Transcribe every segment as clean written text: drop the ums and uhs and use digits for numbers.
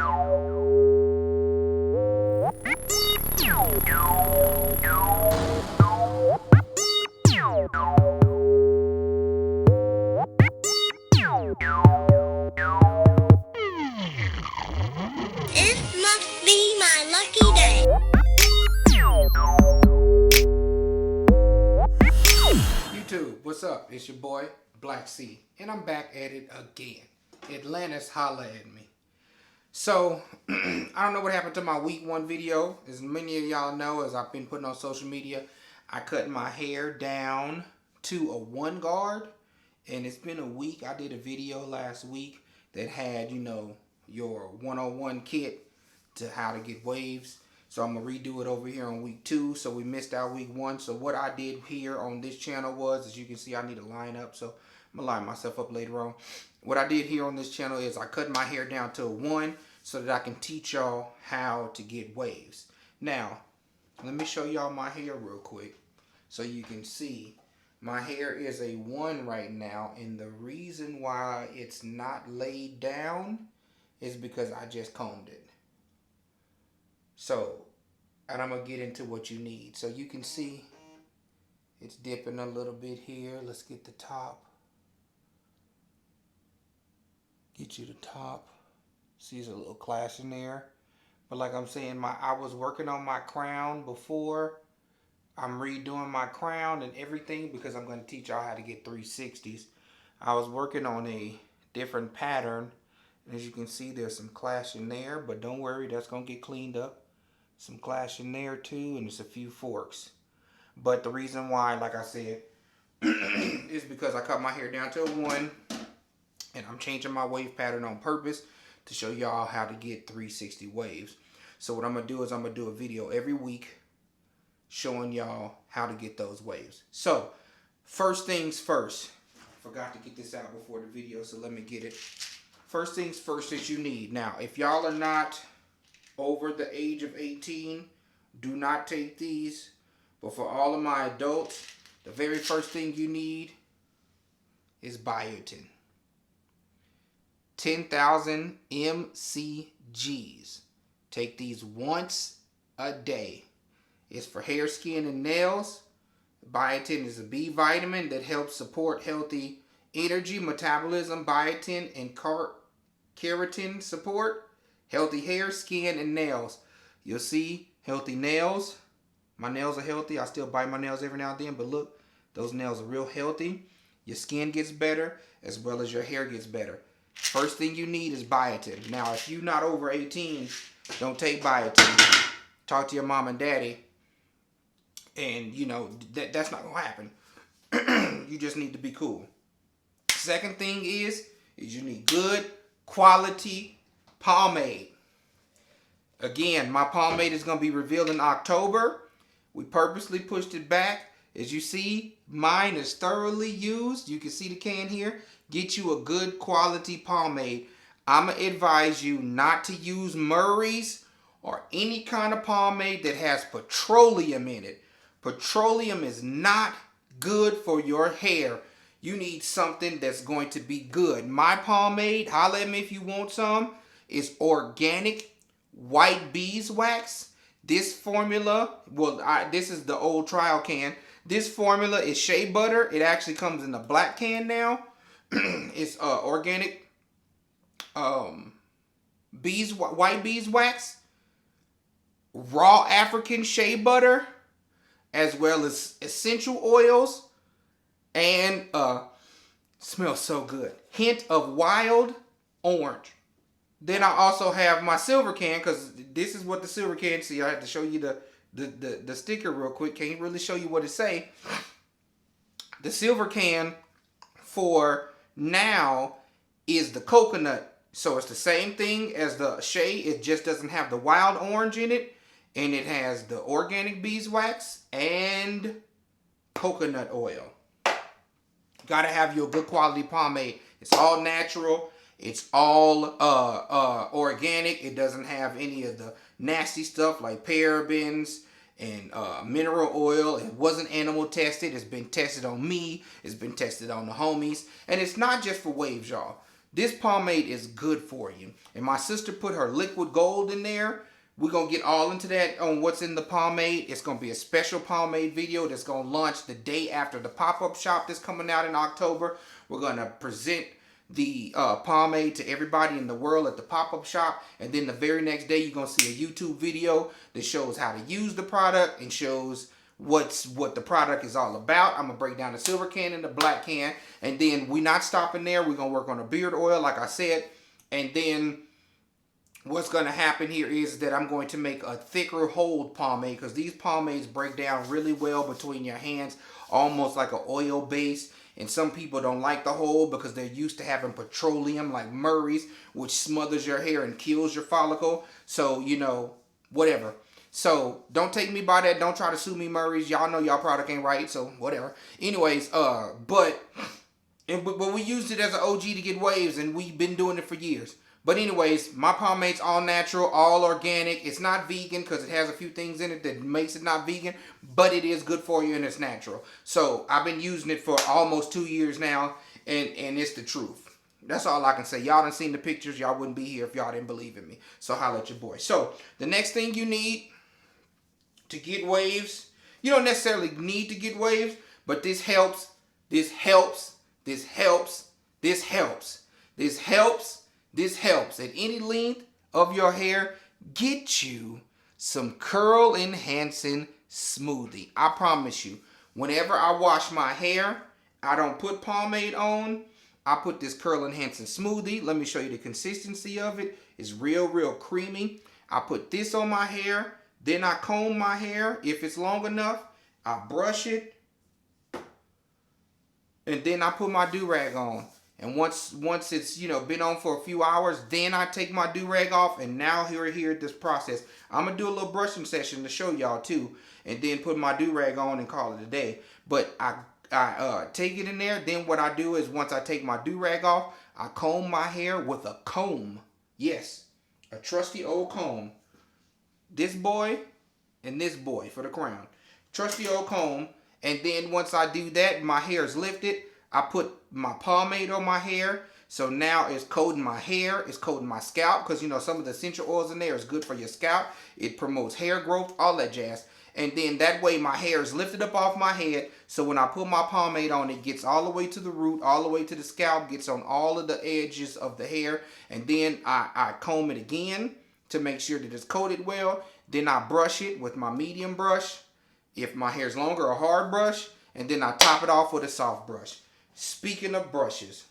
It must be my lucky day. YouTube, what's up? It's your boy, Black C, and I'm back at it again. Atlantis, holla at me. So, I don't know what happened to my week one video. As many of y'all know, as I've been putting on social media, I cut my hair down to a 1 guard, and it's been a week. I did a video last week that had, you know, your 101 kit to how to get waves. So I'm going to redo it over here on week 2. So we missed out week 1. So what I did here on this channel was, as you can see, I need to line up. So I'm going to line myself up later on. What I did here on this channel is I cut my hair down to a 1 so that I can teach y'all how to get waves. Now, let me show y'all my hair real quick so you can see. My hair is a 1 right now, and the reason why it's not laid down is because I just combed it. So, and I'm going to get into what you need. So you can see it's dipping a little bit here. Let's get the top. Get you the top. See, there's a little clash in there. But like I'm saying, I was working on my crown before. I'm redoing my crown and everything because I'm going to teach y'all how to get 360s. I was working on a different pattern. And as you can see, there's some clash in there. But don't worry, that's going to get cleaned up. Some clash in there too, and there's a few forks. But the reason why, like I said, is because I cut my hair down to a 1. And I'm changing my wave pattern on purpose to show y'all how to get 360 waves. So what I'm going to do is I'm going to do a video every week showing y'all how to get those waves. So, first things first. Forgot to get this out before the video, so let me get it. First things first that you need. Now, if y'all are not over the age of 18, do not take these. But for all of my adults, the very first thing you need is Biotin. 10,000 mcgs. Take these once a day. It's for hair, skin, and nails. Biotin is a B vitamin that helps support healthy energy, metabolism, biotin, and keratin support. Healthy hair, skin, and nails. You'll see healthy nails. My nails are healthy. I still bite my nails every now and then, but look, those nails are real healthy. Your skin gets better as well as your hair gets better. First thing you need is Biotin. Now, if you're not over 18, don't take Biotin. Talk to your mom and daddy. And, you know, that's not going to happen. You just need to be cool. Second thing is you need good quality pomade. Again, my pomade is going to be revealed in October. We purposely pushed it back. As you see, mine is thoroughly used. You can see the can here. Get you a good quality pomade. I'm going to advise you not to use Murray's or any kind of pomade that has petroleum in it. Petroleum is not good for your hair. You need something that's going to be good. My pomade, holla at me if you want some, is organic white beeswax. This formula, well, this is the old trial can. This formula is shea butter. It actually comes in a black can now. It's organic white beeswax, raw African shea butter, as well as essential oils, and smells so good. Hint of wild orange. Then I also have my silver can, because this is what the silver can. See, I have to show you the sticker real quick. Can't really show you what it say. The silver can for now is the coconut. So it's the same thing as the shea. It just doesn't have the wild orange in it. And it has the organic beeswax and coconut oil. Gotta have your good quality pomade. It's all natural. It's all organic. It doesn't have any of the nasty stuff like parabens and mineral oil. It wasn't animal tested. It's been tested on me. It's been tested on the homies. And it's not just for waves, y'all. This pomade is good for you. And my sister put her liquid gold in there. We're going to get all into that on what's in the pomade. It's going to be a special pomade video that's going to launch the day after the pop-up shop that's coming out in October. We're going to present the pomade to everybody in the world at the pop-up shop. And then the very next day, you're going to see a YouTube video that shows how to use the product and shows what the product is all about. I'm going to break down the silver can and the black can. And then we're not stopping there. We're going to work on a beard oil, like I said. And then what's going to happen here is that I'm going to make a thicker hold pomade, because these pomades break down really well between your hands, almost like an oil base. And some people don't like the hold because they're used to having petroleum like Murray's, which smothers your hair and kills your follicle. So, you know, whatever. So don't take me by that. Don't try to sue me, Murray's. Y'all know y'all product ain't right, so whatever. Anyways, but we used it as an OG to get waves, and we've been doing it for years. But anyways, my pomade's all natural, all organic. It's not vegan because it has a few things in it that makes it not vegan, but it is good for you and it's natural. So I've been using it for almost 2 years now, and it's the truth. That's all I can say. Y'all done seen the pictures. Y'all wouldn't be here if y'all didn't believe in me. So holla at your boy. So the next thing you need to get waves, you don't necessarily need to get waves, but this helps. This helps. This helps. This helps. This helps. This helps at any length of your hair. Get you some curl enhancing smoothie. I promise you, whenever I wash my hair, I don't put pomade on. I put this curl enhancing smoothie. Let me show you the consistency of it. It's real creamy. I put this on my hair. Then I comb my hair. If it's long enough, I brush it. And then I put my do-rag on. And once it's, you know, been on for a few hours, then I take my do-rag off, and now here at this process. I'm going to do a little brushing session to show y'all too, and then put my do-rag on and call it a day. But I take it in there. Then what I do is once I take my do-rag off, I comb my hair with a comb. Yes, a trusty old comb. This boy and this boy for the crown. Trusty old comb. And then once I do that, my hair is lifted. I put my pomade on my hair. So now it's coating my hair. It's coating my scalp. Because, you know, some of the essential oils in there is good for your scalp. It promotes hair growth. All that jazz. And then that way my hair is lifted up off my head. So when I put my pomade on, it gets all the way to the root. All the way to the scalp. Gets on all of the edges of the hair. And then I comb it again to make sure that it's coated well. Then I brush it with my medium brush. If my hair is longer, a hard brush. And then I top it off with a soft brush. Speaking of brushes,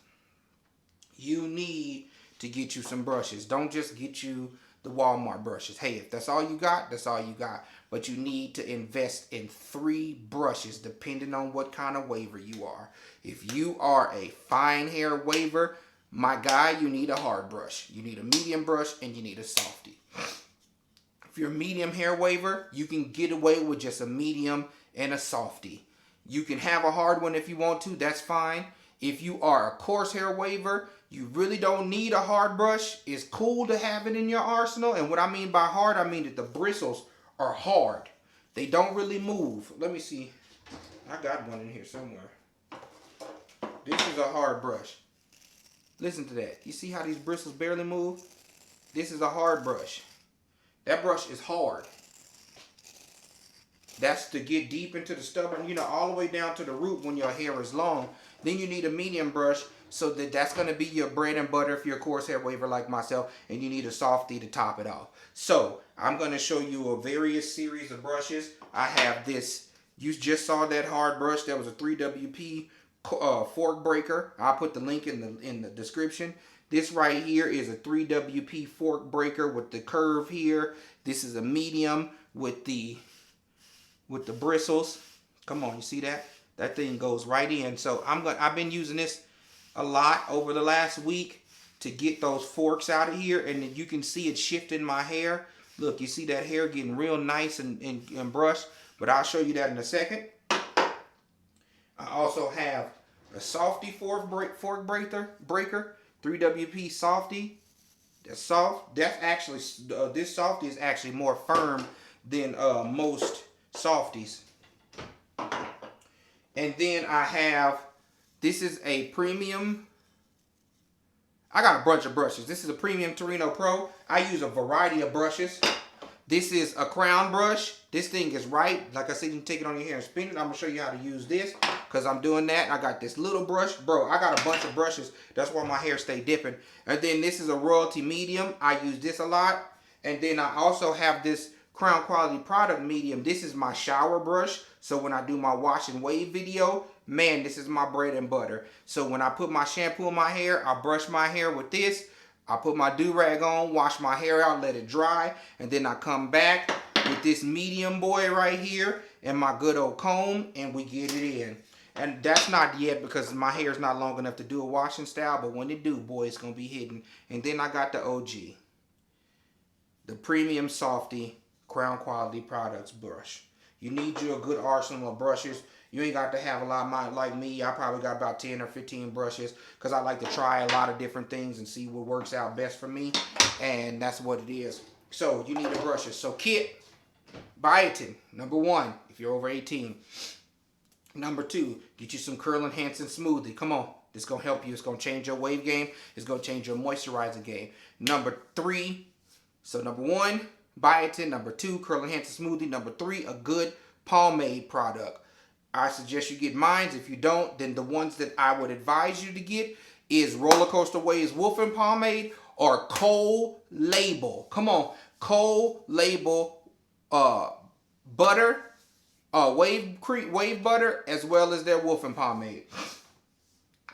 you need to get you some brushes. Don't just get you the Walmart brushes. Hey, if that's all you got, that's all you got. But you need to invest in 3 brushes depending on what kind of waver you are. If you are a fine hair waver, my guy, you need a hard brush. You need a medium brush and you need a softie. If you're a medium hair waver, you can get away with just a medium and a softie. You can have a hard one if you want to, that's fine. If you are a coarse hair waver, you really don't need a hard brush. It's cool to have it in your arsenal. And what I mean by hard, I mean that the bristles are hard. They don't really move. Let me see. I got one in here somewhere. This is a hard brush. Listen to that. You see how these bristles barely move? This is a hard brush. That brush is hard. That's to get deep into the stubborn, you know, all the way down to the root when your hair is long. Then you need a medium brush, so that's going to be your bread and butter if you're a coarse hair waver like myself, and you need a softie to top it off. So I'm going to show you a various series of brushes. I have this, you just saw that hard brush. That was a 3WP fork breaker. I'll put the link in the description. This right here is a 3WP fork breaker with the curve here. This is a medium with the bristles. Come on, you see that? That thing goes right in. So I've been using this a lot over the last week to get those forks out of here, and then you can see it shifting my hair. Look, you see that hair getting real nice and brushed, but I'll show you that in a second. I also have a softie fork breaker, 3WP softie. That's soft. That's actually this softie is actually more firm than most softies. And then I have, this is a premium. I got a bunch of brushes. This is a Premium Torino Pro. I use a variety of brushes. This is a crown brush. This thing is right. Like I said, you can take it on your hair and spin it. I'm going to show you how to use this because I'm doing that. I got this little brush. Bro, I got a bunch of brushes. That's why my hair stay dipping. And then this is a Royalty Medium. I use this a lot. And then I also have this Crown Quality Product Medium. This is my shower brush. So when I do my wash and wave video, man, this is my bread and butter. So when I put my shampoo in my hair, I brush my hair with this. I put my Durag on, wash my hair out, let it dry, and then I come back with this medium boy right here and my good old comb, and we get it in. And that's not yet because my hair is not long enough to do a washing style, but when it do, boy, it's going to be hidden. And then I got the OG, the Premium Softy Crown Quality Products brush. You need you a good arsenal of brushes. You ain't got to have a lot of mine like me. I probably got about 10 or 15 brushes because I like to try a lot of different things and see what works out best for me. And that's what it is. So you need the brushes. So kit, Biotin, number 1, if you're over 18. Number 2, get you some curl enhancing smoothie. Come on. This is going to help you. It's going to change your wave game. It's going to change your moisturizer game. Number 3, so number 1, Biotin. Number 2, curl enhancing smoothie. Number 3, a good pomade product. I suggest you get mine. If you don't, then the ones that I would advise you to get is Roller Coaster Waves Wolfen Pomade or Coal Label. Come on, Coal Label butter, wave butter, as well as their Wolfen Pomade.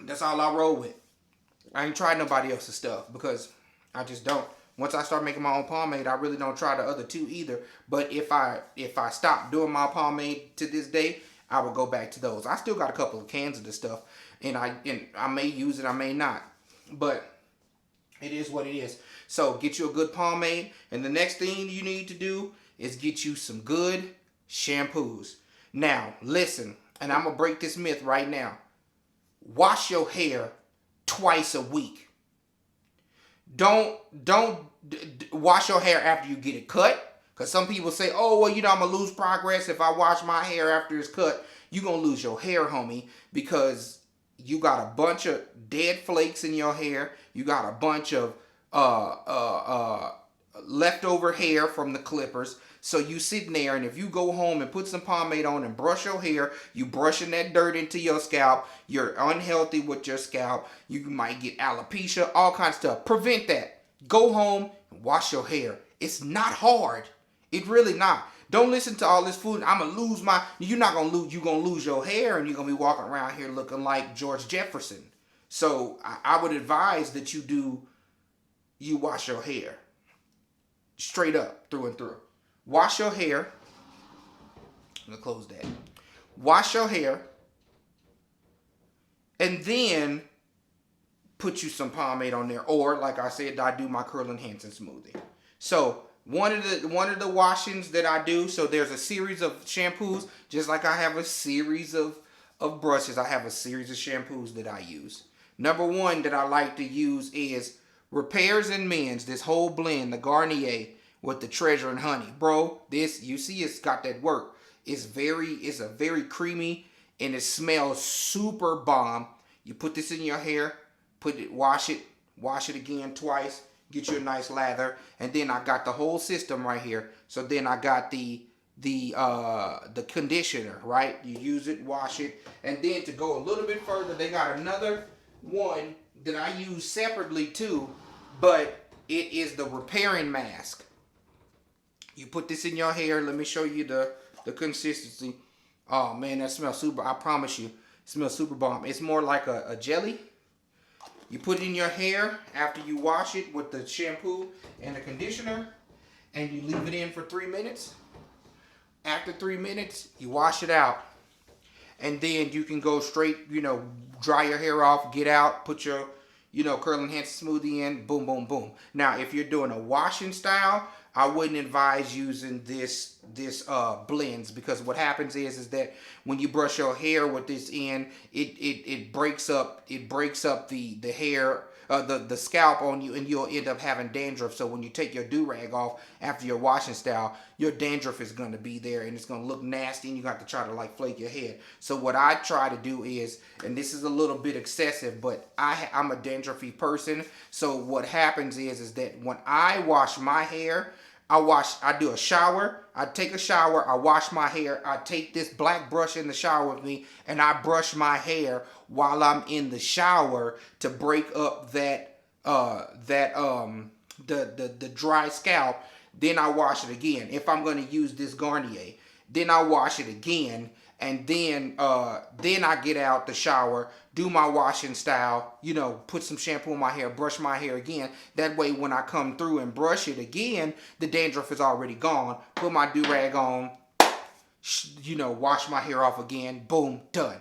That's all I roll with. I ain't tried nobody else's stuff because I just don't. Once I start making my own pomade, I really don't try the other two either. But if I stop doing my pomade to this day, I will go back to those. I still got a couple of cans of this stuff, and I may use it, I may not, but it is what it is. So get you a good pomade, and the next thing you need to do is get you some good shampoos. Now, listen, and I'm gonna break this myth right now. Wash your hair twice a week. Don't wash your hair after you get it cut. Because some people say, oh, well, you know, I'm going to lose progress if I wash my hair after it's cut. You're going to lose your hair, homie, because you got a bunch of dead flakes in your hair. You got a bunch of leftover hair from the clippers. So you sitting there, and if you go home and put some pomade on and brush your hair, you brushing that dirt into your scalp. You're unhealthy with your scalp. You might get alopecia, all kinds of stuff. Prevent that. Go home and wash your hair. It's not hard. It really not. Don't listen to all this food. I'm going to lose my... You're not going to lose... You're going to lose your hair, and you're going to be walking around here looking like George Jefferson. So I would advise that you wash your hair. Straight up, through and through. Wash your hair. I'm going to close that. Wash your hair. And then put you some pomade on there. Or, like I said, I do my curl enhancing smoothie. So... One of the washings that I do, so there's a series of shampoos, just like I have a series of brushes, I have a series of shampoos that I use. Number 1 that I like to use is Repairs and Mends, this whole blend, the Garnier with the Treasure and Honey. Bro, this, you see it's got that work. It's a very creamy, and it smells super bomb. You put this in your hair, wash it again twice. Get you a nice lather, and then I got the whole system right here. So then I got the conditioner, right? You use it, wash it, and then to go a little bit further, they got another one that I use separately too, but it is the repairing mask. You put this in your hair. Let me show you the consistency. Oh man, that smells super. I promise you, it smells super bomb. It's more like a jelly. You put it in your hair after you wash it with the shampoo and the conditioner, and you leave it in for 3 minutes. After 3 minutes, you wash it out. And then you can go straight, dry your hair off, get out, put your, curl enhancing smoothie in, boom, boom, boom. Now, if you're doing a washing style, I wouldn't advise using this blends, because what happens is that when you brush your hair with this in, it breaks up the hair, the scalp on you, and you'll end up having dandruff. So when you take your do-rag off after your washing style, your dandruff is going to be there, and it's going to look nasty, and you got to try to like flake your head. So what I try to do is, and this is a little bit excessive, but I'm a dandruffy person. So what happens is that when I wash my hair, I do a shower, I take a shower, I wash my hair, I take this black brush in the shower with me, and I brush my hair while I'm in the shower to break up the dry scalp. Then I wash it again. If I'm going to use this Garnier, then I wash it again, and then I get out the shower, do my washing style, you know, put some shampoo in my hair, brush my hair again. That way when I come through and brush it again, the dandruff is already gone. Put my do-rag on, you know, wash my hair off again, boom, done.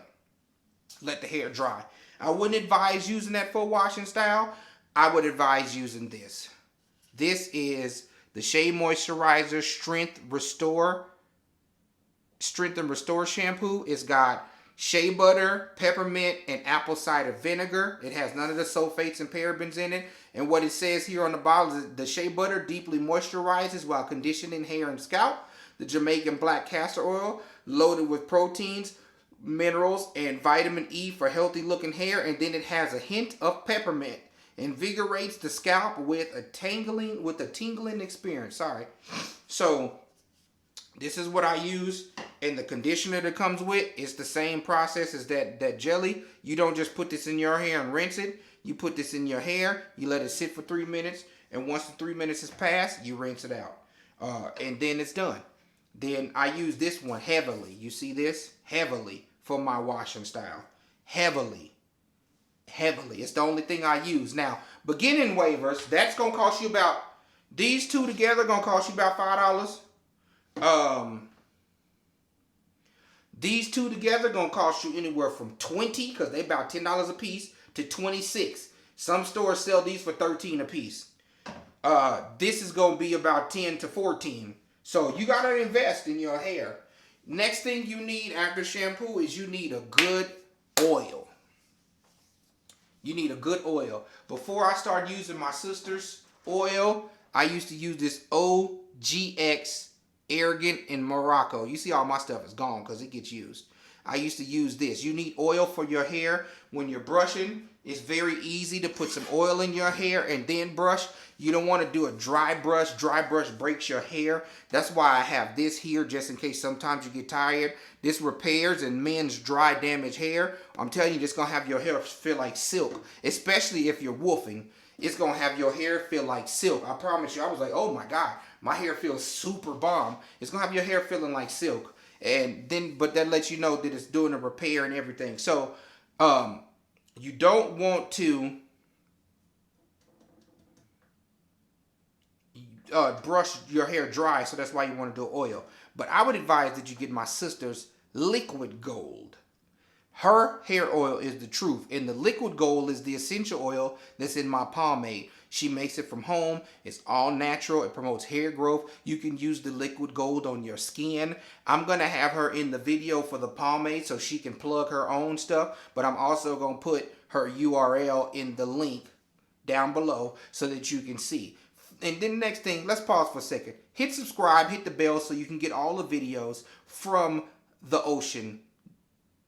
Let the hair dry. I wouldn't advise using that full washing style. I would advise using this. This is the Shea Moisturizer Strength and Restore shampoo. It's got shea butter, peppermint, and apple cider vinegar. It has none of the sulfates and parabens in it. And what it says here on the bottle is the shea butter deeply moisturizes while conditioning hair and scalp. The Jamaican black castor oil, loaded with proteins, minerals, and vitamin E for healthy looking hair. And then it has a hint of peppermint. Invigorates the scalp with a tingling experience. Sorry. So this is what I use, and the conditioner that comes with is the same process as that jelly. You don't just put this in your hair and rinse it. You put this in your hair, you let it sit for 3 minutes, and once the 3 minutes is passed, you rinse it out. And then it's done. Then I use this one heavily. You see this? Heavily for my washing style. Heavily. It's the only thing I use. Now, beginning wavers, that's going to cost you about, these two together going to cost you about $5. These two together gonna cost you anywhere from $20, because they about $10 a piece, to $26. Some stores sell these for $13 a piece. This is gonna be about $10 to $14. So you gotta invest in your hair. Next thing you need after shampoo is you need a good oil. You need a good oil. Before I started using my sister's oil, I used to use this OGX Arrogant in Morocco. You see all my stuff is gone because it gets used. I used to use this. You need oil for your hair when you're brushing. It's very easy to put some oil in your hair and then brush. You don't want to do a dry brush. Dry brush breaks your hair. That's why I have this here, just in case sometimes you get tired. This repairs and mends dry, damaged hair. I'm telling you, it's going to have your hair feel like silk, especially if you're woofing. It's going to have your hair feel like silk. I promise you. I was like, oh my God, my hair feels super bomb. It's going to have your hair feeling like silk. And then, but that lets you know that it's doing a repair and everything. So, you don't want to brush your hair dry. So that's why you want to do oil. But I would advise that you get my sister's Liquid Gold. Her hair oil is the truth, and the Liquid Gold is the essential oil that's in my pomade. She makes it from home. It's all natural. It promotes hair growth. You can use the Liquid Gold on your skin. I'm going to have her in the video for the pomade so she can plug her own stuff, but I'm also going to put her URL in the link down below so that you can see. And then the next thing, let's pause for a second. Hit subscribe, hit the bell so you can get all the videos from the Ocean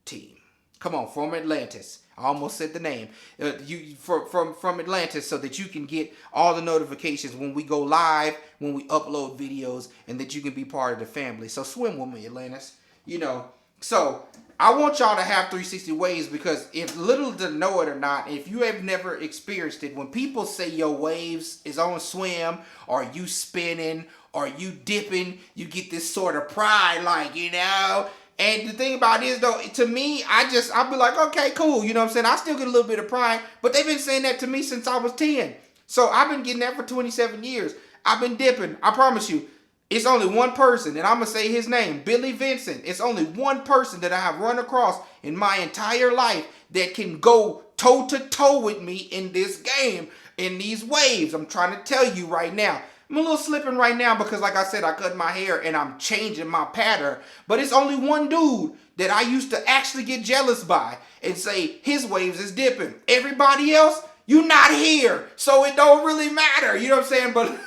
team. Come on, from Atlantis. I almost said the name. From Atlantis, so that you can get all the notifications when we go live, when we upload videos, and that you can be part of the family. So swim with me, Atlantis. You know, so I want y'all to have 360 waves, because if little to know it or not, if you have never experienced it, when people say your waves is on swim, or you spinning, or you dipping, you get this sort of pride, like, you know. And the thing about it is, though, to me, I'll be like, okay, cool. You know what I'm saying? I still get a little bit of pride. But they've been saying that to me since I was 10. So I've been getting that for 27 years. I've been dipping. I promise you. It's only one person, and I'm going to say his name, Billy Vincent. It's only one person that I have run across in my entire life that can go toe-to-toe with me in this game, in these waves. I'm trying to tell you right now. I'm a little slipping right now because, like I said, I cut my hair and I'm changing my pattern. But it's only one dude that I used to actually get jealous by and say his waves is dipping. Everybody else, you're not here, so it don't really matter. You know what I'm saying? But,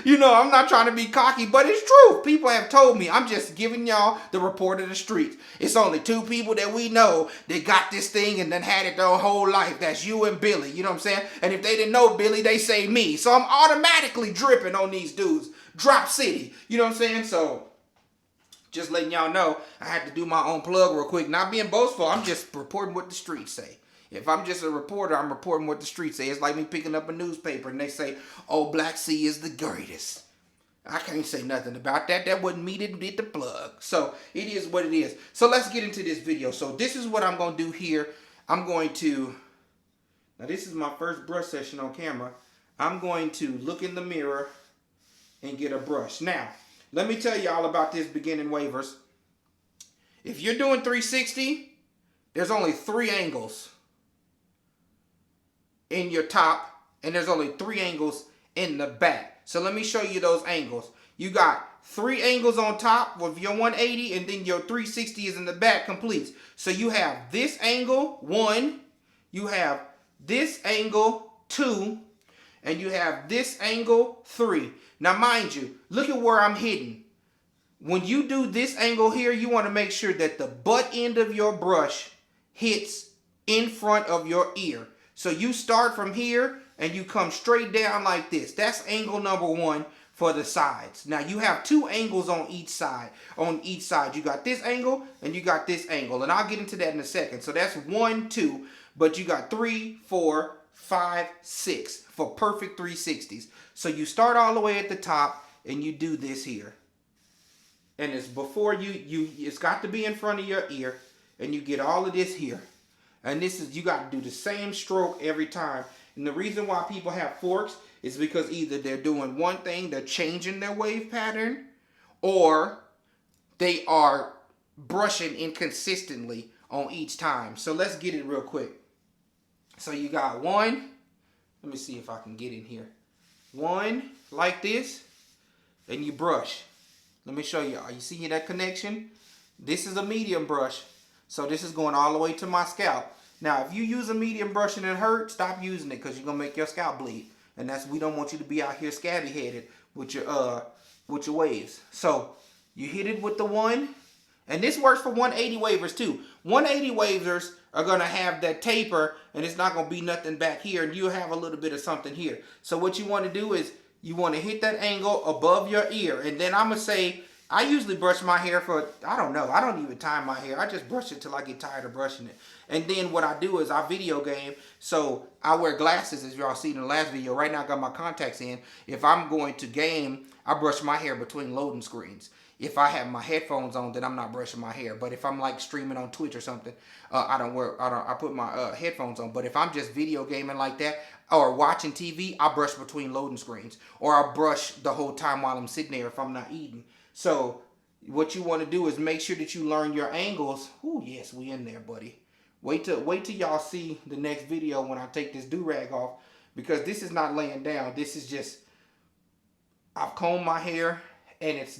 you know, I'm not trying to be cocky, but it's true. People have told me. I'm just giving y'all the report of the streets. It's only 2 people that we know that got this thing and then had it their whole life. That's you and Billy. You know what I'm saying? And if they didn't know Billy, they say me. So I'm automatically dripping on these dudes. Drop City. You know what I'm saying? So just letting y'all know, I had to do my own plug real quick. Not being boastful, I'm just reporting what the streets say. If I'm just a reporter, I'm reporting what the streets say. It's like me picking up a newspaper and they say, oh, Black Sea is the greatest. I can't say nothing about that. That wasn't me that did the plug. So it is what it is. So let's get into this video. So this is what I'm going to do here. I'm going to, now this is my first brush session on camera. I'm going to look in the mirror and get a brush. Now, let me tell y'all about this beginning wavers. If you're doing 360, there's only 3 angles in your top, and there's only 3 angles in the back. So let me show you those angles. You got 3 angles on top with your 180, and then your 360 is in the back complete. So you have this angle 1, you have this angle 2, and you have this angle 3. Now mind you, look at where I'm hitting. When you do this angle here, you want to make sure that the butt end of your brush hits in front of your ear. So you start from here and you come straight down like this. That's angle number 1 for the sides. Now you have 2 angles on each side. On each side, you got this angle and you got this angle. And I'll get into that in a second. So that's 1, 2, but you got 3, 4, 5, 6 for perfect 360s. So you start all the way at the top and you do this here. And it's before it's got to be in front of your ear, and you get all of this here. And this is, you got to do the same stroke every time. And the reason why people have forks is because either they're doing one thing, they're changing their wave pattern, or they are brushing inconsistently on each time. So let's get it real quick. So you got 1, let me see if I can get in here. 1 like this, and you brush. Let me show you. Are you seeing that connection? This is a medium brush. So this is going all the way to my scalp. Now, if you use a medium brush and it hurts, stop using it because you're going to make your scalp bleed. And we don't want you to be out here scabby headed with your waves. So you hit it with the 1. And this works for 180 wavers too. 180 wavers are going to have that taper, and it's not going to be nothing back here, and you'll have a little bit of something here. So what you want to do is you want to hit that angle above your ear. And then I'm going to say, I usually brush my hair for, I don't know, I don't even time my hair. I just brush it till I get tired of brushing it. And then what I do is I video game. So I wear glasses, as y'all seen in the last video. Right now I got my contacts in. If I'm going to game, I brush my hair between loading screens. If I have my headphones on, then I'm not brushing my hair. But if I'm like streaming on Twitch or something, I put my headphones on. But if I'm just video gaming like that or watching TV, I brush between loading screens, or I brush the whole time while I'm sitting there if I'm not eating. So what you want to do is make sure that you learn your angles. Ooh, yes, we in there, buddy. Wait till y'all see the next video when I take this do-rag off, because this is not laying down. This is just, I've combed my hair, and it's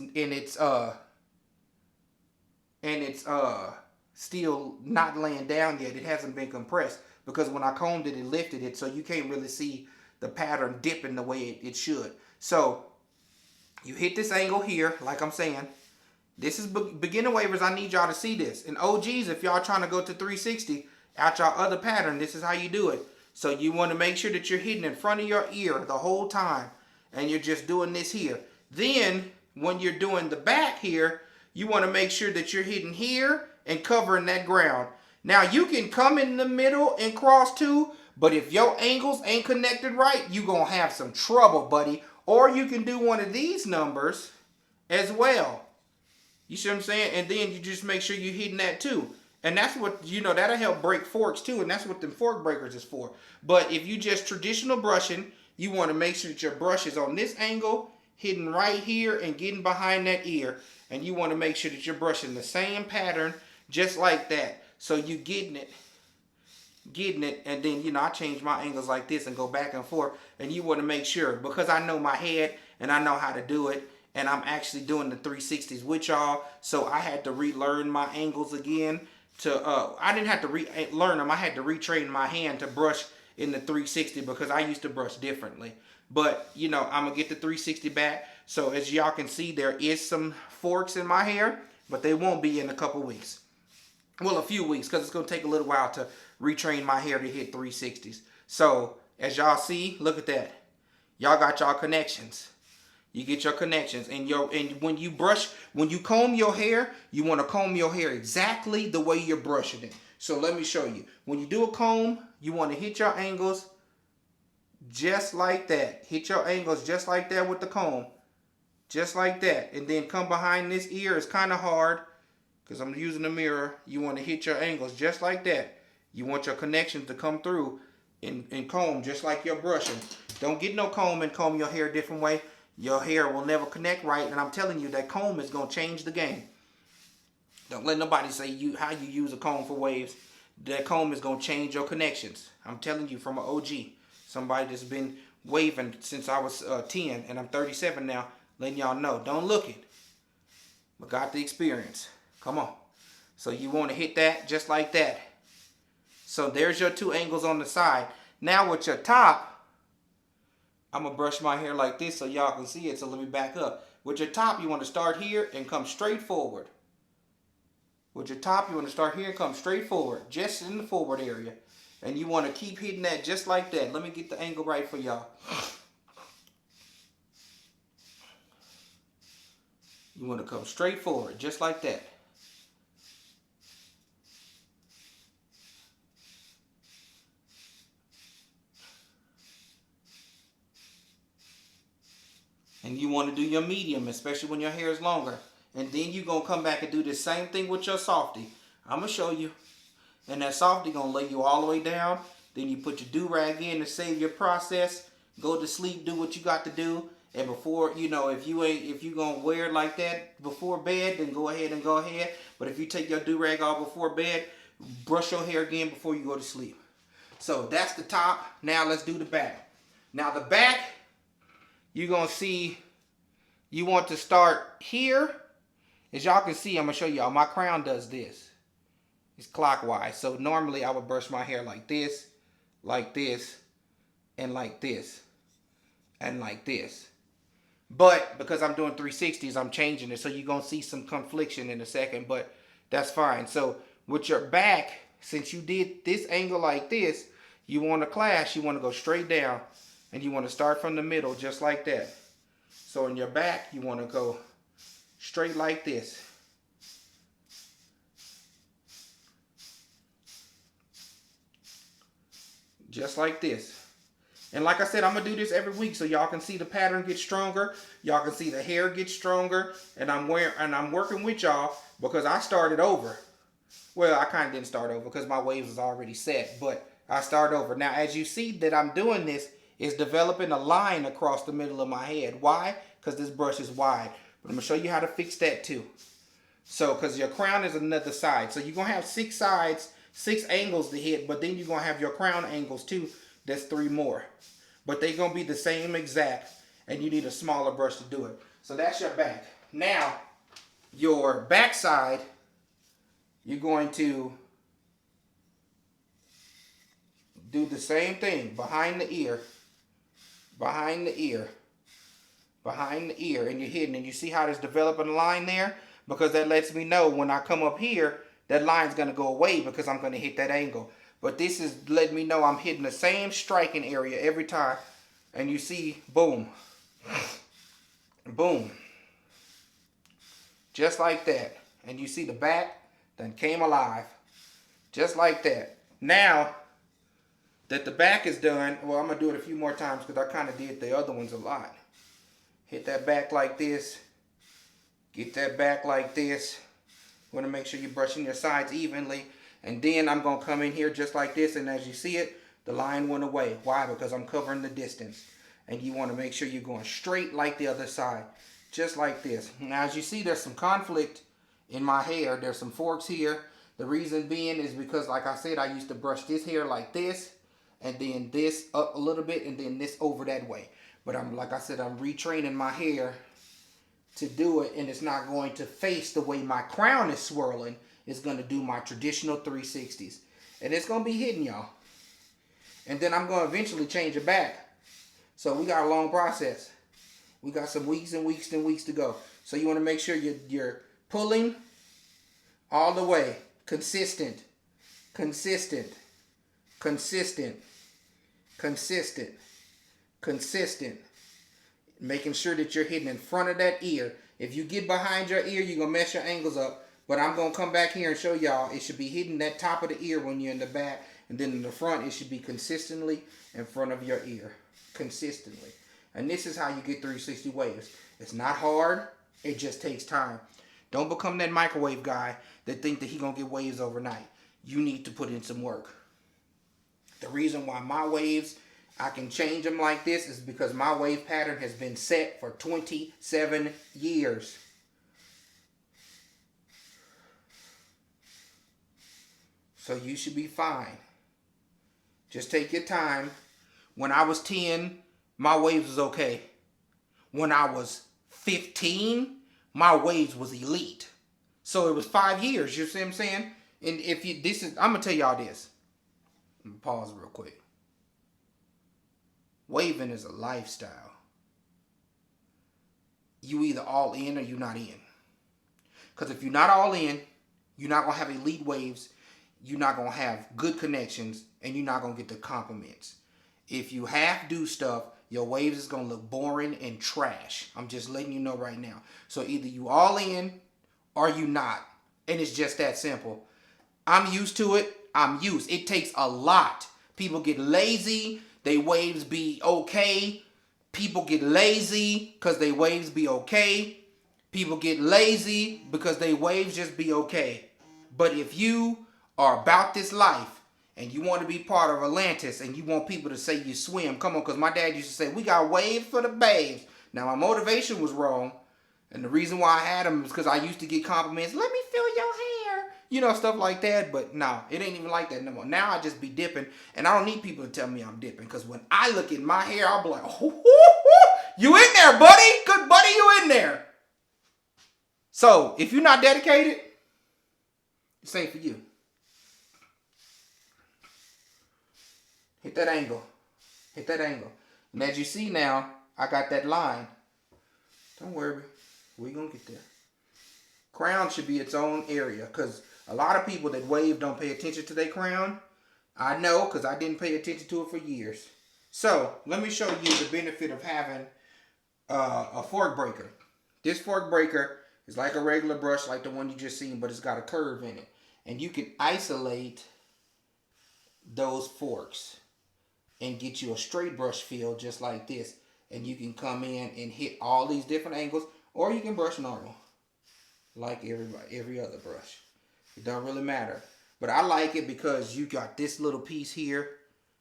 still not laying down yet. It hasn't been compressed, because when I combed it, it lifted it, so you can't really see the pattern dipping the way it should. So you hit this angle here, like I'm saying. This is beginner wavers. I need y'all to see this. And OGs, if y'all trying to go to 360 out y'all other pattern, this is how you do it. So you want to make sure that you're hitting in front of your ear the whole time, and you're just doing this here. Then when you're doing the back here, you want to make sure that you're hitting here and covering that ground. Now you can come in the middle and cross too, but if your angles ain't connected right, you're going to have some trouble, buddy. Or you can do one of these numbers as well. You see what I'm saying? And then you just make sure you're hitting that too. And that's what, you know, that'll help break forks too. And that's what the fork breakers is for. But if you just traditional brushing, you want to make sure that your brush is on this angle, hitting right here and getting behind that ear. And you want to make sure that you're brushing the same pattern just like that. So you getting it. And then, you know, I change my angles like this and go back and forth. And you want to make sure, because I know my head and I know how to do it. And I'm actually doing the 360s with y'all. So I had to relearn my angles again. I didn't have to relearn them. I had to retrain my hand to brush in the 360 because I used to brush differently. But, you know, I'm going to get the 360 back. So as y'all can see, there is some forks in my hair, but they won't be in a couple weeks. Well, a few weeks, because it's going to take a little while to retrain my hair to hit 360s. So as y'all see, look at that. Y'all got y'all connections. You get your connections, and when you comb your hair, you want to comb your hair exactly the way you're brushing it. So let me show you. When you do a comb, you want to hit your angles just like that. Hit your angles just like that with the comb. Just like that. And then come behind this ear. It's kind of hard because I'm using the mirror. You want to hit your angles just like that. You want your connections to come through and comb just like you're brushing. Don't get no comb and comb your hair a different way. Your hair will never connect right, and I'm telling you, that comb is going to change the game. Don't let nobody say how you use a comb for waves. That comb is going to change your connections. I'm telling you from an OG. Somebody that's been waving since I was 10, and I'm 37 now, letting y'all know. Don't look it, but got the experience. Come on. So you want to hit that just like that. So there's your two angles on the side. Now with your top, I'm going to brush my hair like this so y'all can see it. So let me back up. With your top, you want to start here and come straight forward. With your top, you want to start here and come straight forward. Just in the forward area. And you want to keep hitting that just like that. Let me get the angle right for y'all. You want to come straight forward just like that. And you want to do your medium, especially when your hair is longer. And then you're going to come back and do the same thing with your softy. I'm going to show you. And that softy going to lay you all the way down. Then you put your Durag in to save your process. Go to sleep, do what you got to do. And before, you know, if you're going to wear it like that before bed, then go ahead. But if you take your Durag off before bed, brush your hair again before you go to sleep. So that's the top. Now let's do the back. Now the back, you're going to see, you want to start here. As y'all can see, I'm going to show y'all, my crown does this. It's clockwise. So normally I would brush my hair like this, and like this, and like this. But because I'm doing 360s, I'm changing it. So you're going to see some confliction in a second, but that's fine. So with your back, since you did this angle like this, you want to clash, you want to go straight down. And you want to start from the middle just like that. So in your back, you want to go straight like this. Just like this. And like I said, I'm going to do this every week so y'all can see the pattern get stronger. Y'all can see the hair get stronger. And I'm working with y'all because I started over. Well, I kind of didn't start over because my waves was already set. But I start over. Now, as you see that I'm doing this, is developing a line across the middle of my head. Why? Because this brush is wide. But I'm going to show you how to fix that too. So, because your crown is another side. So you're going to have 6 sides, 6 angles to hit, but then you're going to have your crown angles too. That's 3 more. But they're going to be the same exact, and you need a smaller brush to do it. So that's your back. Now, your back side, you're going to do the same thing behind the ear. Behind the ear, and you're hitting, and you see how there's developing a line there? Because that lets me know when I come up here, that line's going to go away because I'm going to hit that angle. But this is letting me know I'm hitting the same striking area every time. And you see, boom, boom, just like that. And you see the back then came alive, just like that. Now that the back is done, well, I'm going to do it a few more times because I kind of did the other ones a lot. Hit that back like this. Get that back like this. You want to make sure you're brushing your sides evenly. And then I'm going to come in here just like this. And as you see it, the line went away. Why? Because I'm covering the distance. And you want to make sure you're going straight like the other side. Just like this. Now, as you see, there's some conflict in my hair. There's some forks here. The reason being is because, like I said, I used to brush this hair like this. And then this up a little bit. And then this over that way. But like I said, I'm retraining my hair to do it. And it's not going to face the way my crown is swirling. It's going to do my traditional 360s. And it's going to be hitting y'all. And then I'm going to eventually change it back. So we got a long process. We got some weeks and weeks and weeks to go. So you want to make sure you're pulling all the way. Consistent. Consistent. Consistent. Consistent. Consistent. Making sure that you're hitting in front of that ear. If you get behind your ear, you're going to mess your angles up. But I'm going to come back here and show y'all it should be hitting that top of the ear when you're in the back. And then in the front, it should be consistently in front of your ear. Consistently. And this is how you get 360 waves. It's not hard. It just takes time. Don't become that microwave guy that think that he going to get waves overnight. You need to put in some work. The reason why my waves, I can change them like this is because my wave pattern has been set for 27 years. So you should be fine. Just take your time. When I was 10, my waves was okay. When I was 15, my waves was elite. So it was 5 years, you see what I'm saying? And if you, this is, I'm going to tell y'all this. I'm going to pause real quick. Waving is a lifestyle. You either all in or you not in. Because if you're not all in, you're not going to have elite waves. You're not going to have good connections. And you're not going to get the compliments. If you half do stuff, your waves is going to look boring and trash. I'm just letting you know right now. So either you all in or you not. And it's just that simple. I'm used to it. I'm used. It takes a lot. People get lazy. They waves be okay. People get lazy because they waves be okay. People get lazy because they waves just be okay. But if you are about this life and you want to be part of Atlantis and you want people to say you swim, come on, because my dad used to say, we got waves for the babes. Now, my motivation was wrong. And the reason why I had them is because I used to get compliments. Let me feel your hair. You know, stuff like that. But no, it ain't even like that no more. Now I just be dipping. And I don't need people to tell me I'm dipping. Because when I look at my hair, I'll be like, you in there, buddy. Good buddy, you in there. So, if you're not dedicated, it's ain't for you. Hit that angle. Hit that angle. And as you see now, I got that line. Don't worry. We're going to get there. Crown should be its own area. Because a lot of people that wave don't pay attention to their crown. I know because I didn't pay attention to it for years. So, let me show you the benefit of having a fork breaker. This fork breaker is like a regular brush like the one you just seen. But it's got a curve in it. And you can isolate those forks and get you a straight brush feel just like this. And you can come in and hit all these different angles. Or you can brush normal. Like every other brush. It don't really matter. But I like it because you got this little piece here.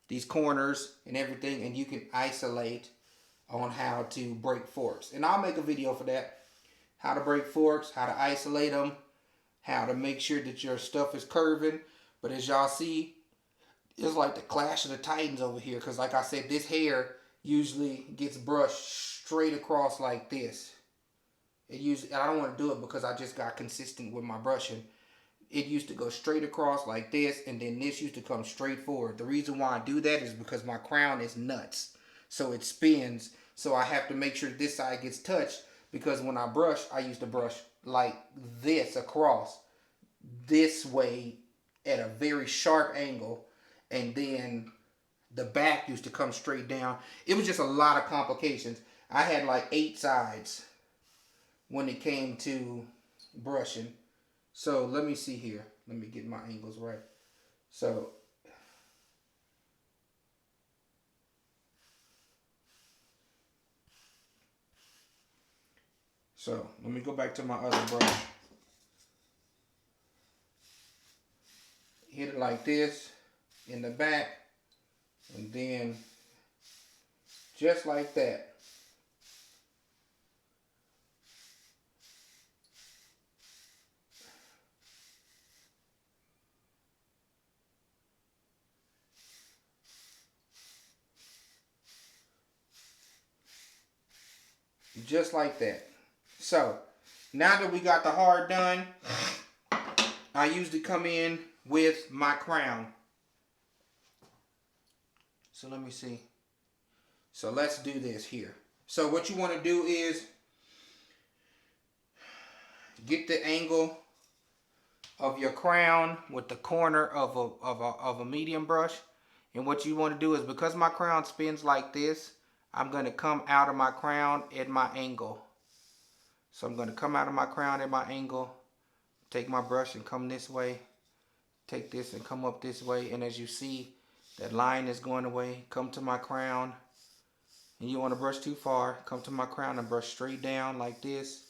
These corners and everything. And you can isolate on how to break forks. And I'll make a video for that. How to break forks. How to isolate them. How to make sure that your stuff is curving. But as y'all see, it's like the Clash of the Titans over here. Because like I said, this hair usually gets brushed straight across like this. It usually, I don't want to do it because I just got consistent with my brushing. It used to go straight across like this. And then this used to come straight forward. The reason why I do that is because my crown is nuts. So it spins. So I have to make sure this side gets touched. Because when I brush, I used to brush like this across. This way at a very sharp angle. And then the back used to come straight down. It was just a lot of complications. I had like 8 sides when it came to brushing. So let me see here. Let me get my angles right. So let me go back to my other brush. Hit it like this in the back. And then just like that. Just like that. So, now that we got the hard done, I usually come in with my crown. So let me see. So let's do this here. So what you want to do is get the angle of your crown with the corner of a medium brush. And what you want to do is, because my crown spins like this, I'm going to come out of my crown at my angle. So I'm going to come out of my crown at my angle, take my brush and come this way, take this and come up this way. And as you see, that line is going away. Come to my crown. And you want to brush too far, come to my crown and brush straight down like this.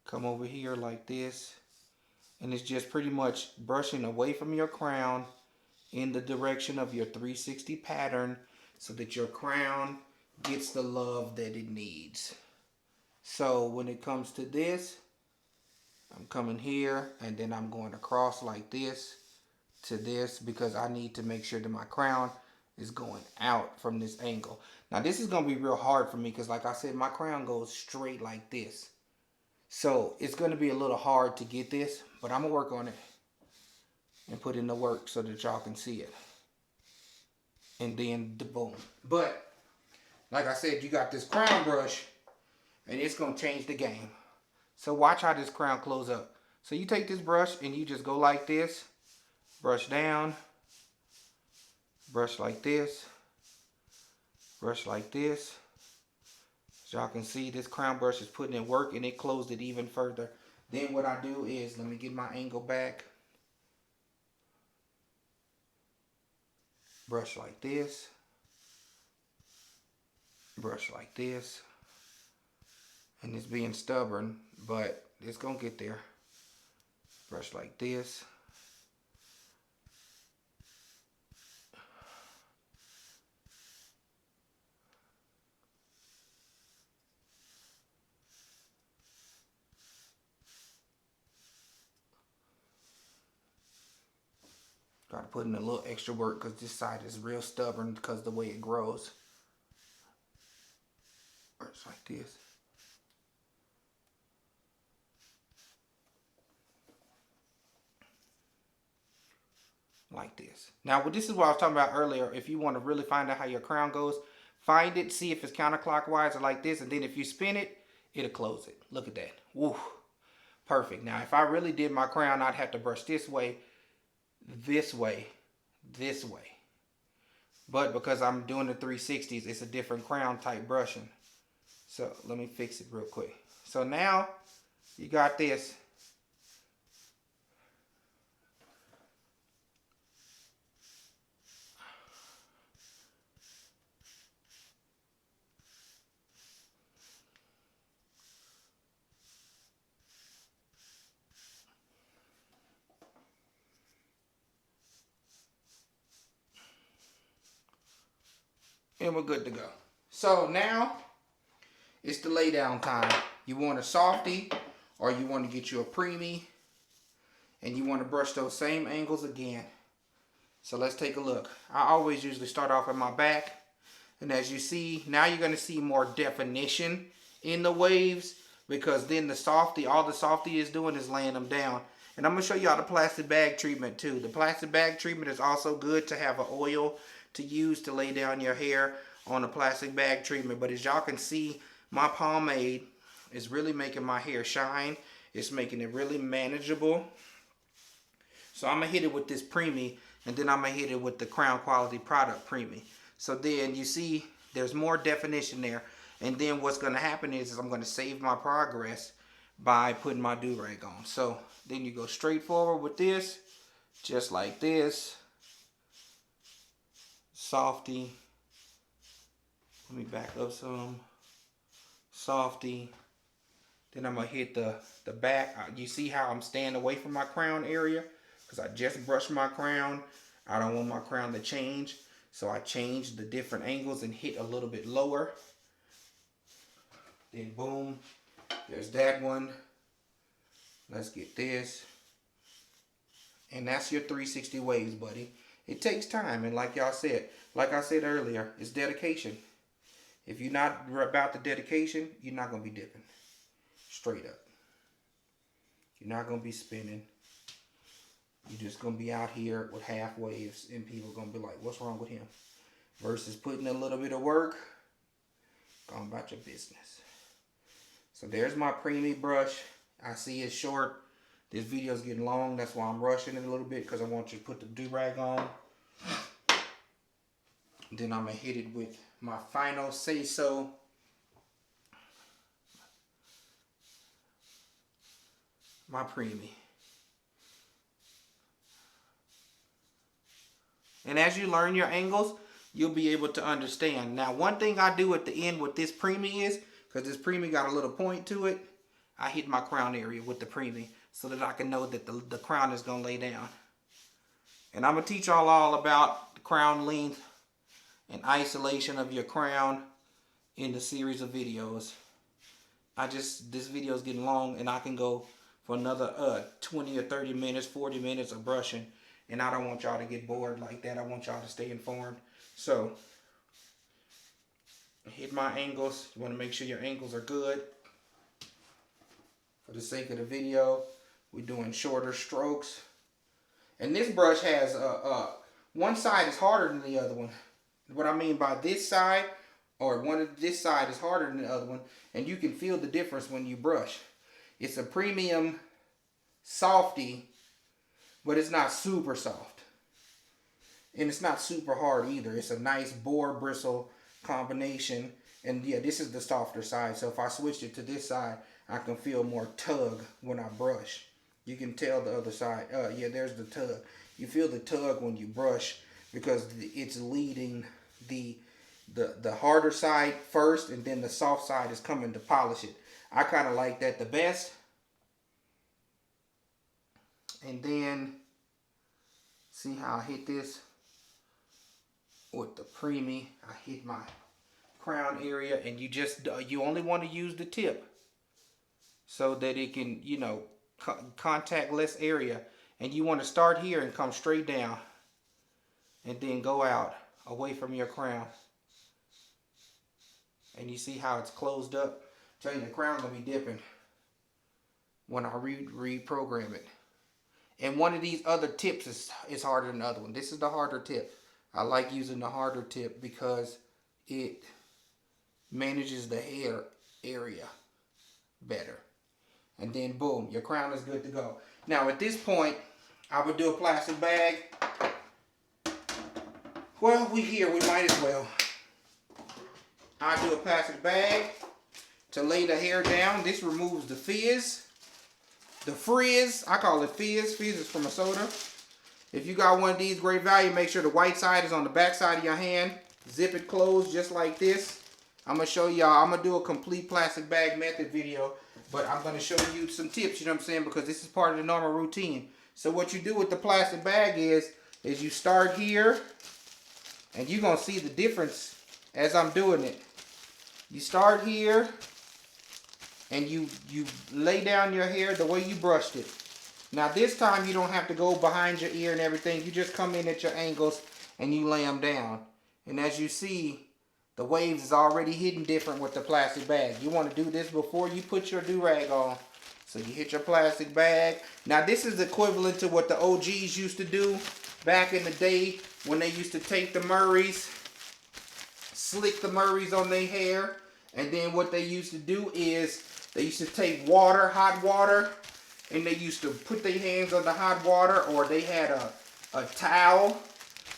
Come over here like this. And it's just pretty much brushing away from your crown in the direction of your 360 pattern so that your crown gets the love that it needs. So when it comes to this, I'm coming here and then I'm going across like this to this, because I need to make sure that my crown is going out from this angle. Now this is going to be real hard for me because, like I said, my crown goes straight like this. So it's going to be a little hard to get this, but I'm going to work on it and put in the work so that y'all can see it. And then the boom. But like I said, you got this crown brush and it's going to change the game. So watch how this crown close up. So you take this brush and you just go like this, brush down, brush like this, brush like this. As y'all can see, this crown brush is putting in work and it closed it even further. Then what I do is, let me get my angle back. Brush like this. Brush like this. And it's being stubborn, but it's going to get there. Brush like this. Got to put in a little extra work because this side is real stubborn because of the way it grows. Brush like this. Like this. Now, this is what I was talking about earlier. If you want to really find out how your crown goes, find it, see if it's counterclockwise or like this, and then if you spin it, it'll close it. Look at that. Woo. Perfect. Now, if I really did my crown, I'd have to brush this way, this way, this way. But because I'm doing the 360s, it's a different crown type brushing. So let me fix it real quick. So now you got this. And we're good to go. So now it's the lay down time. You want a softie or you want to get you a preemie, and you want to brush those same angles again. So let's take a look. I always usually start off at my back, and as you see, now you're going to see more definition in the waves, because then the softie, all the softie is doing is laying them down. And I'm going to show y'all the plastic bag treatment too. The plastic bag treatment is also good to have an oil to use to lay down your hair on a plastic bag treatment. But as y'all can see, my pomade is really making my hair shine. It's making it really manageable. So I'm going to hit it with this preemie, and then I'm going to hit it with the Crown Quality Product preemie. So then you see there's more definition there. And then what's going to happen is I'm going to save my progress by putting my Durag on. So then you go straight forward with this, just like this. Softie. Let me back up some. Softie. Then I'm going to hit the back. You see how I'm staying away from my crown area? Because I just brushed my crown. I don't want my crown to change. So I changed the different angles and hit a little bit lower. Then boom. There's that one. Let's get this. And that's your 360 waves, buddy. It takes time, and like y'all said, like I said earlier, it's dedication. If you're not about the dedication, you're not going to be dipping. Straight up. You're not going to be spinning. You're just going to be out here with half waves and people are going to be like, what's wrong with him? Versus putting a little bit of work, going about your business. So there's my preemie brush. I see it's short. This video is getting long. That's why I'm rushing it a little bit because I want you to put the Durag on. Then I'm going to hit it with my final say-so. My preemie. And as you learn your angles, you'll be able to understand. Now, one thing I do at the end with this preemie is, because this preemie got a little point to it, I hit my crown area with the preemie so that I can know that the crown is going to lay down. And I'm going to teach y'all all about the crown length and isolation of your crown in the series of videos. This video is getting long and I can go for another 20 or 30 minutes, 40 minutes of brushing. And I don't want y'all to get bored like that. I want y'all to stay informed. So, hit my angles. You want to make sure your angles are good. For the sake of the video, we're doing shorter strokes. And this brush has, one side is harder than the other one. What I mean by this side, or this side is harder than the other one. And you can feel the difference when you brush. It's a premium softy, but it's not super soft. And it's not super hard either. It's a nice boar bristle combination. And yeah, this is the softer side. So if I switched it to this side, I can feel more tug when I brush. You can tell the other side. Yeah, there's the tug. You feel the tug when you brush because it's leading the harder side first, and then the soft side is coming to polish it. I kind of like that the best. And then, see how I hit this with the preemie. I hit my crown area, and you only want to use the tip so that it can, you know, contact less area. And you want to start here and come straight down and then go out away from your crown. And you see how it's closed up? I'm telling you, the crown's gonna be dipping when I reprogram it. And one of these other tips is harder than the other one. This is the harder tip. I like using the harder tip because it manages the hair area better. And then boom, your crown is good to go. Now at this point, I would do a plastic bag. Well, we here, we might as well. I do a plastic bag to lay the hair down. This removes the fizz. The frizz, I call it fizz. Fizz is from a soda. If you got one of these, great value. Make sure the white side is on the back side of your hand. Zip it closed just like this. I'm going to show y'all. I'm going to do a complete plastic bag method video. But I'm going to show you some tips, you know what I'm saying? Because this is part of the normal routine. So what you do with the plastic bag is you start here. And you're going to see the difference as I'm doing it. You start here. And you lay down your hair the way you brushed it. Now this time you don't have to go behind your ear and everything. You just come in at your angles and you lay them down. And as you see, the waves is already hitting different with the plastic bag. You want to do this before you put your Durag on. So you hit your plastic bag. Now this is equivalent to what the OGs used to do back in the day when they used to take the Murrays, slick the Murrays on their hair. And then what they used to do is they used to take water, hot water, and they used to put their hands on the hot water, or they had a towel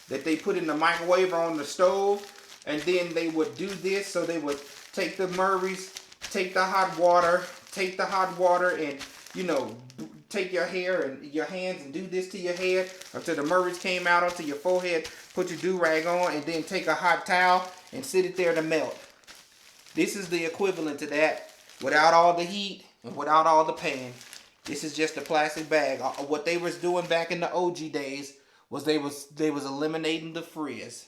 that they put in the microwave or on the stove, and then they would do this. So they would take the Murrays, take the hot water, and, you know, take your hair and your hands and do this to your head until the Murrays came out onto your forehead, put your Durag on, and then take a hot towel and sit it there to melt. This is the equivalent to that. Without all the heat and without all the pain. This is just a plastic bag. What they was doing back in the OG days was they was eliminating the frizz.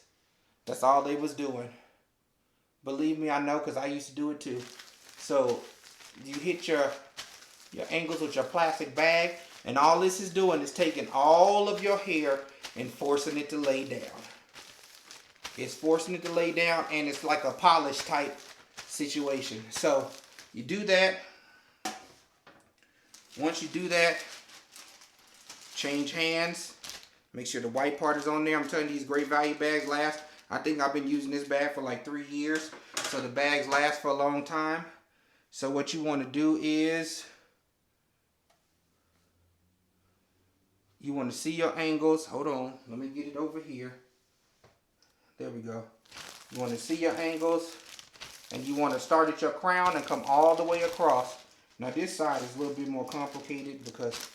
That's all they was doing. Believe me, I know, because I used to do it too. So you hit your angles with your plastic bag, and all this is doing is taking all of your hair and forcing it to lay down. It's forcing it to lay down, and it's like a polish type situation. So you do that. Once you do that, change hands. Make sure the white part is on there. I'm telling you, these great value bags last. I think I've been using this bag for like 3 years. So the bags last for a long time. So what you want to do is, you want to see your angles. Hold on. Let me get it over here. There we go. You want to see your angles. And you want to start at your crown and come all the way across. Now this side is a little bit more complicated because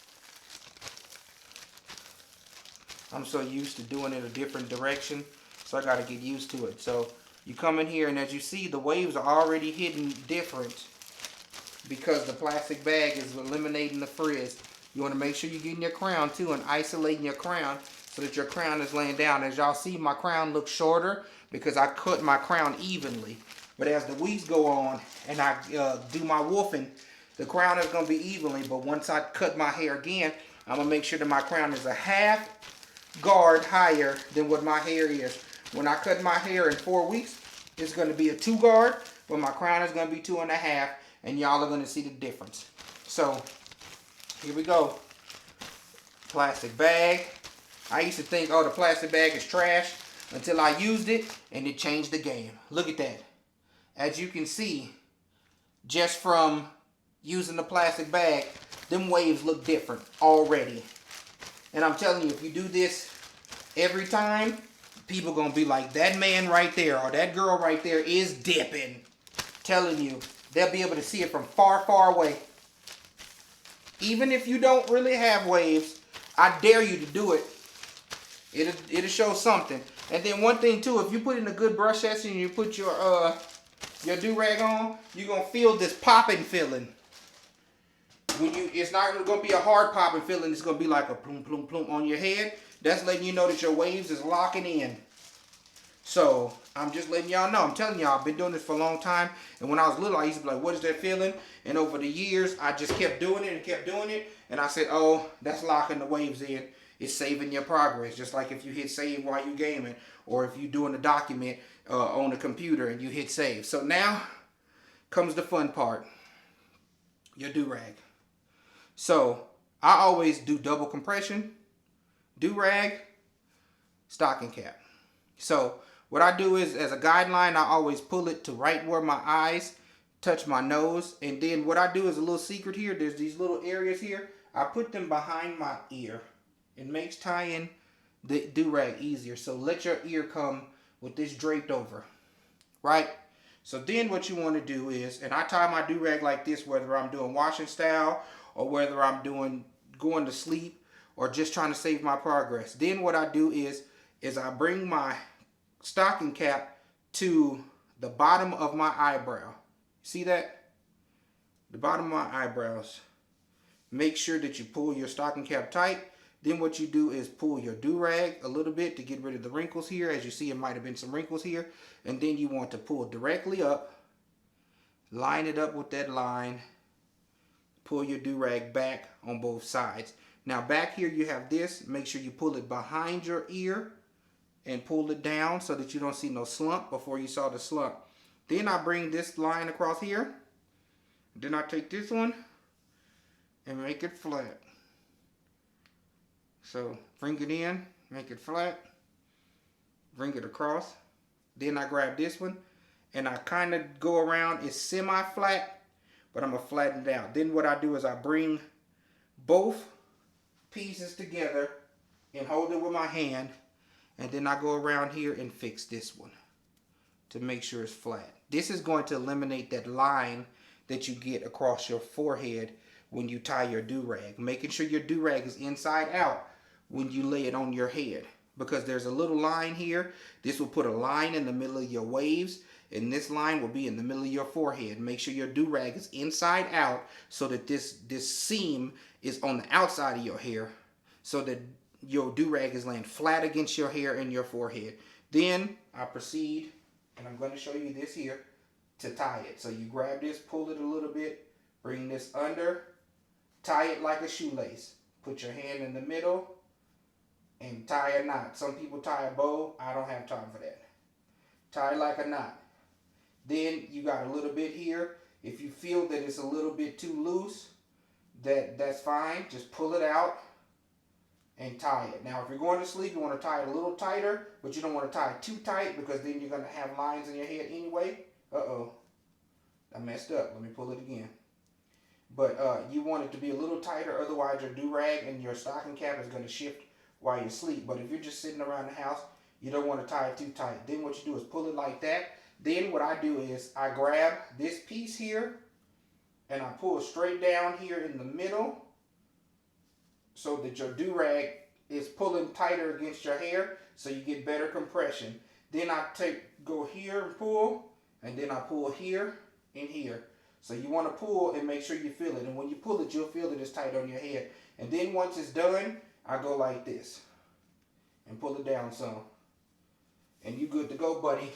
I'm so used to doing it a different direction. So I got to get used to it. So you come in here, and as you see, the waves are already hidden different because the plastic bag is eliminating the frizz. You want to make sure you're getting your crown too and isolating your crown so that your crown is laying down. As y'all see, my crown looks shorter because I cut my crown evenly. But as the weeks go on and I do my woofing, the crown is going to be evenly. But once I cut my hair again, I'm going to make sure that my crown is a half guard higher than what my hair is. When I cut my hair in 4 weeks, it's going to be a 2 guard, but my crown is going to be 2.5, and y'all are going to see the difference. So here we go. Plastic bag. I used to think, oh, the plastic bag is trash until I used it, and it changed the game. Look at that. As you can see, just from using the plastic bag, them waves look different already. And I'm telling you, if you do this every time, people gonna be like, that man right there or that girl right there is dipping. Telling you, they'll be able to see it from far, far away. Even if you don't really have waves, I dare you to do it. It'll show something. And then one thing too, if you put in a good brush session and you put your do-rag on, you're gonna feel this popping feeling. It's not gonna be a hard popping feeling. It's gonna be like a plum plum plum on your head. That's letting you know that your waves is locking in. So I'm just letting y'all know. I'm telling y'all, I've been doing this for a long time. And when I was little, I used to be like, what is that feeling? And over the years, I just kept doing it and kept doing it. And I said, oh, that's locking the waves in. It's saving your progress. Just like if you hit save while you gaming, or if you're doing a document on the computer and you hit save. So now comes the fun part. Your do-rag. So I always do double compression, do-rag, stocking cap. So what I do is, as a guideline, I always pull it to right where my eyes touch my nose. And then what I do is a little secret here. There's these little areas here. I put them behind my ear. It makes tying the do-rag easier. So let your ear come with this draped over, right? So then what you want to do is, and I tie my do-rag like this, whether I'm doing washing style or whether I'm doing going to sleep or just trying to save my progress. Then what I do is I bring my stocking cap to the bottom of my eyebrow. See that? The bottom of my eyebrows. Make sure that you pull your stocking cap tight. Then what you do is pull your do-rag a little bit to get rid of the wrinkles here. As you see, it might have been some wrinkles here. And then you want to pull directly up. Line it up with that line. Pull your do-rag back on both sides. Now back here you have this. Make sure you pull it behind your ear and pull it down so that you don't see no slump before you saw the slump. Then I bring this line across here. Then I take this one and make it flat. So bring it in, make it flat, bring it across. Then I grab this one and I kind of go around. It's semi-flat, but I'm going to flatten it out. Then what I do is I bring both pieces together and hold it with my hand. And then I go around here and fix this one to make sure it's flat. This is going to eliminate that line that you get across your forehead when you tie your do-rag. Making sure your do-rag is inside out when you lay it on your head. Because there's a little line here. This will put a line in the middle of your waves. And this line will be in the middle of your forehead. Make sure your do-rag is inside out so that this seam is on the outside of your hair. So that your do-rag is laying flat against your hair and your forehead. Then I proceed, and I'm going to show you this here, to tie it. So you grab this, pull it a little bit, bring this under, tie it like a shoelace. Put your hand in the middle and tie a knot. Some people tie a bow. I don't have time for that. Tie like a knot. Then you got a little bit here. If you feel that it's a little bit too loose, that's fine. Just pull it out and tie it. Now, if you're going to sleep, you want to tie it a little tighter, but you don't want to tie it too tight because then you're going to have lines in your head anyway. Uh-oh. I messed up. Let me pull it again. But you want it to be a little tighter, otherwise your do-rag and your stocking cap is going to shift while you sleep. But if you're just sitting around the house, you don't want to tie it too tight. Then what you do is pull it like that. Then what I do is I grab this piece here and I pull straight down here in the middle so that your do-rag is pulling tighter against your hair so you get better compression. Then I go here and pull, and then I pull here and here. So you want to pull and make sure you feel it. And when you pull it, you'll feel that it's tight on your head. And then once it's done, I go like this and pull it down some. And you good to go, buddy.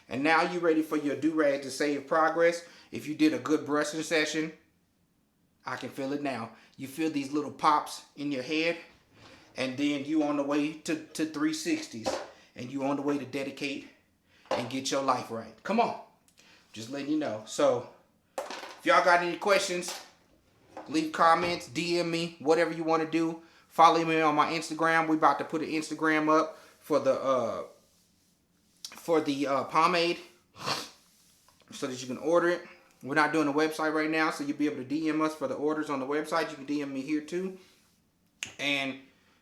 And now you're ready for your do-rag to save progress. If you did a good brushing session, I can feel it now. You feel these little pops in your head, and then you on the way to 360s, and you on the way to dedicate and get your life right. Come on. Just letting you know. So, if y'all got any questions, leave comments, DM me, whatever you want to do. Follow me on my Instagram. We about to put an Instagram up for the pomade so that you can order it. We're not doing a website right now, so you'll be able to DM us for the orders on the website. You can DM me here too. And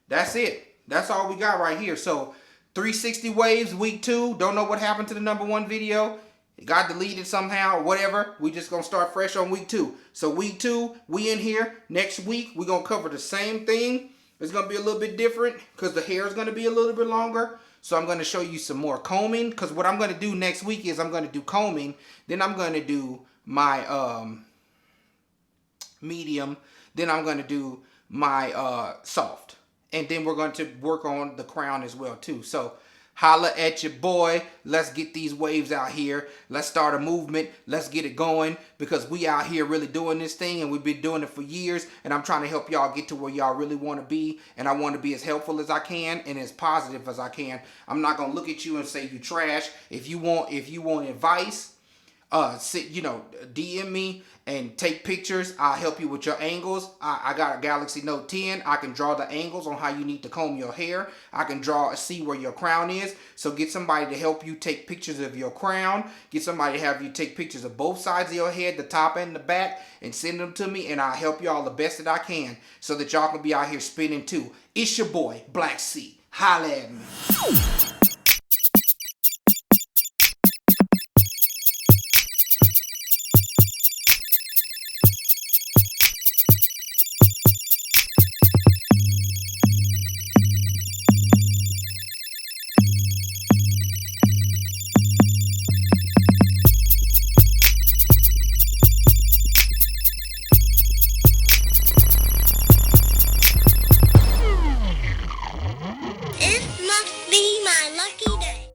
that's it. That's all we got right here. So 360 waves, week 2. Don't know what happened to the #1 video. It got deleted somehow or whatever. We just going to start fresh on week 2. So week 2, we in here. Next week, we're going to cover the same thing. It's going to be a little bit different because the hair is going to be a little bit longer. So I'm going to show you some more combing, because what I'm going to do next week is I'm going to do combing. Then I'm going to do my medium. Then I'm going to do my soft. And then we're going to work on the crown as well too. So holla at your boy. Let's get these waves out here. Let's start a movement. Let's get it going, because we out here really doing this thing, and we've been doing it for years, and I'm trying to help y'all get to where y'all really want to be, and I want to be as helpful as I can and as positive as I can. I'm not going to look at you and say you trash. If you want advice, DM me and take pictures. I'll help you with your angles. I got a Galaxy Note 10. I can draw the angles on how you need to comb your hair. I can see where your crown is. So get somebody to help you take pictures of your crown. Get somebody to have you take pictures of both sides of your head, the top and the back, and send them to me, and I'll help y'all the best that I can so that y'all can be out here spinning too. It's your boy, Black C. Holla at me.